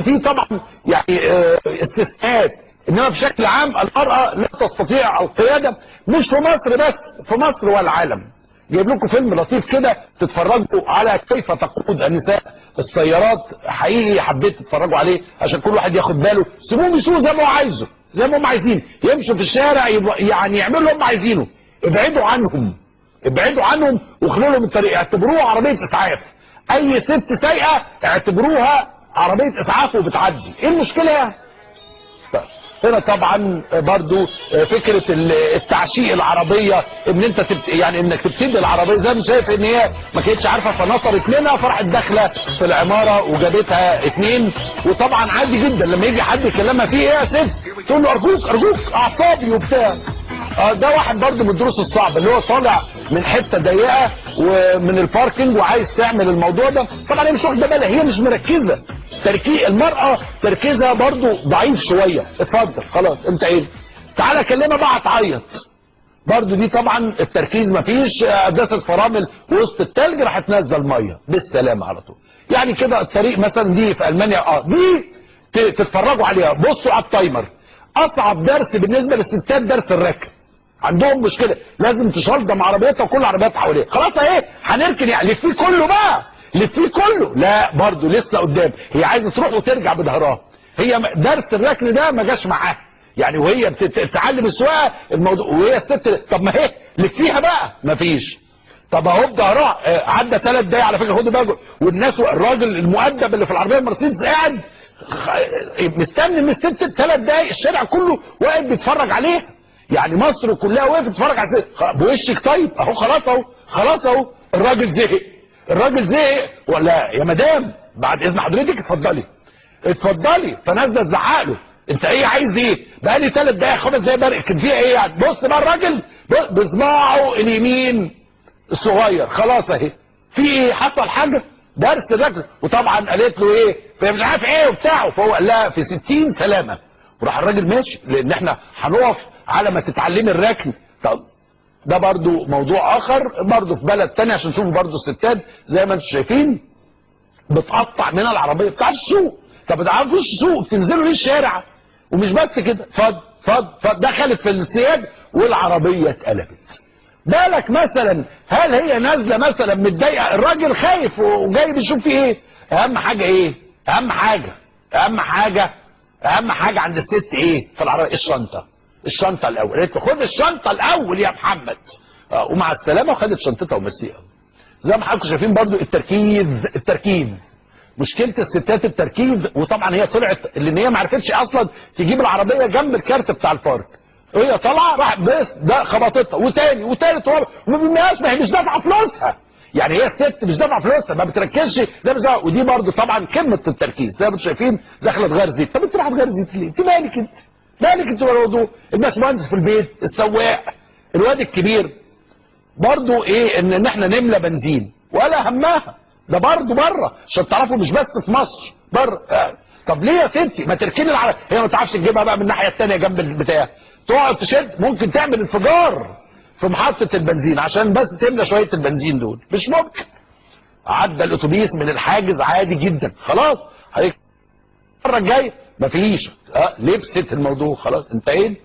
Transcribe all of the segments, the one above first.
في طبعا يعني استثناءات، انما بشكل عام المرأة لا تستطيع القيادة، مش في مصر بس، في مصر والعالم. جايب لكم فيلم لطيف كده تتفرجوا على كيف تقود النساء السيارات، حقيقي حبيت تتفرجوا عليه عشان كل واحد ياخد باله، سيبوهم يسوقوا زي ما هو عايزه، زي ما هم عايزين، يمشوا في الشارع يعني يعملوا اللي هم عايزينه، ابعدوا عنهم، ابعدوا عنهم واخلوا لهم الطريق، اعتبروها عربية اسعاف. اي ست سايقة اعتبروها عربية اسعاف وبتعدي، ايه المشكلة يعني؟ هنا طبعا برضو فكرة التعشيق العربية، ان انت يعني انك تبتدي العربية زي ما شايف ان هي ما كانتش عارفة فنطرت منها فراحت داخلة في العمارة وجابتها 2. وطبعا عادي جدا لما يجي حد يكلمها فيه ايه يا ست تقول له ارجوك ارجوك اعصابي وبتاع. ده واحد برضو من الدروس الصعبة اللي هو طالع من حتة ضيقة ومن الباركنج وعايز تعمل الموضوع ده، طبعا هي مش واخدة بالها، هي مش مركزة. المرأة تركيزها برضو ضعيف شوية. اتفضل خلاص انت ايه، تعالى كلمها بقى هتعيط برضو، دي طبعا التركيز مفيش، دست فرامل وسط التلج راح تنزل ميه بالسلامة على طول. يعني كده الطريق مثلا دي في المانيا دي تتفرجوا عليها. بصوا على التايمر، اصعب درس بالنسبة للستات درس الركن، عندهم مشكلة لازم تشرطم عربيتها وكل عربيات حواليها، خلاص اهي هنركن يعني لفيه كله بقى، لفيه كله، لا برضه لسه قدام، هي عايزه تروح وترجع بظهرها. هي درس الركن ده ما جاش معاها يعني، وهي بتتعلم السواقه الموضوع وهي الست، طب ما هي لفيها بقى مفيش. طب اهو بظهرها عدى 3 دقايق على فكره، خدوا بالكم، والناس الراجل المؤدب اللي في العربيه المرسيدس قاعد مستني من الست 3 دقايق، الشارع كله واقف بيتفرج عليها، يعني مصر كلها وقفت تتفرج على بوشك. طيب اهو خلاص اهو خلاص اهو الراجل زهق، الراجل زهق ولا يا مدام بعد اذن حضرتك اتفضلي اتفضلي، فنازله تزعق له انت ايه عايز ايه، بقى لي 3 دقايق 5 دقايق برق كان فيها ايه يعني. بص بقى الراجل بصباعه اليمين الصغير خلاص اهي في ايه حصل حاجه، درس الركن. وطبعا قالت له ايه فمش عارف ايه وبتاعه، فهو قال لها في 60 سلامه، وراح الراجل ماشي لان احنا هنقف على ما تتعلمي الركن. طب ده برضو موضوع اخر برضو في بلد تاني عشان تشوفوا برضو الستات زي ما انتم شايفين بتقطع من العربيه بتاعت السوق. طب ما تعرفوش السوق تنزلوا ليه الشارع؟ ومش بس كده، فض دخلت في السياج والعربيه اتقلبت. بالك مثلا هل هي نازله مثلا متضايقه، الراجل خايف وجاي بيشوف فيه ايه. اهم حاجه ايه، اهم حاجه عند الست ايه في العربيه، الشنطه الاول. قالت له خد الشنطه الاول يا محمد، ومع السلامه وخدت شنطتها وميرسي قوي. زي ما حضراتكم شايفين برضو التركيز مشكله الستات التركيز. وطبعا هي طلعت لان هي ما عرفتش اصلا تجيب العربيه جنب الكارت بتاع البارك، هي طالعه راح بس ده خبطتها وتاني وتالت ورابع وما بيمناش، ما هي مش دافعه فلوسها يعني، هي الست مش دافعه فلوسها ما بتركزش ده مش دافعة. ودي برضو طبعا قمه التركيز زي ما انتم شايفين داخله تغير زيت. طب انت رايحه تغير زيت ليه؟ انت مالك انت برضه، الباشمهندس في البيت، السواق، الواد الكبير برضه ايه ان احنا نملى بنزين ولا همها، ده برضه بره عشان تعرفوا مش بس في مصر بره. طب ليه يا ستي ما تركني هي ما تعرفش تجيبها بقى من الناحيه الثانيه جنب البتاع، تقعد تشد ممكن تعمل انفجار في محطه البنزين عشان بس تملى شويه البنزين دول، مش ممكن. عدى الاتوبيس من الحاجز عادي جدا، خلاص المره الجايه مفيش لبست الموضوع خلاص انتهينا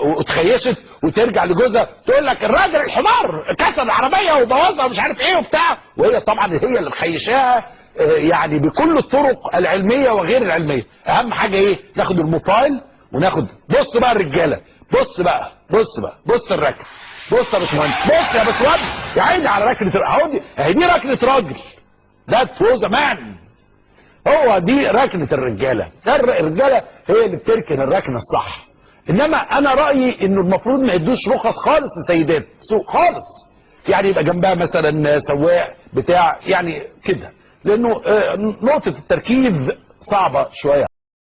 وتخيشت وترجع لجوزها تقول لك الراجل الحمار كسر العربيه وبوظها ومش عارف ايه وبتاع، وهي طبعا هي اللي مخيشاها يعني بكل الطرق العلميه وغير العلميه. اهم حاجه ايه، ناخد الموبايل وناخد. بص بقى الرجاله، بص الركن، بص يا باشمهندس، بص يا باشمهندس يا عيني على ركنه اهي دي ركنه راجل، ده فوق زمان، هو دي ركنه الرجاله، الرجاله هي اللي بتركن الركنه الصح. انما انا رايي انه المفروض ما يدوش رخص خالص لسيدات سوق خالص، يعني يبقى جنبها مثلا سواق بتاع يعني كده، لانه نقطه التركيز صعبه شويه.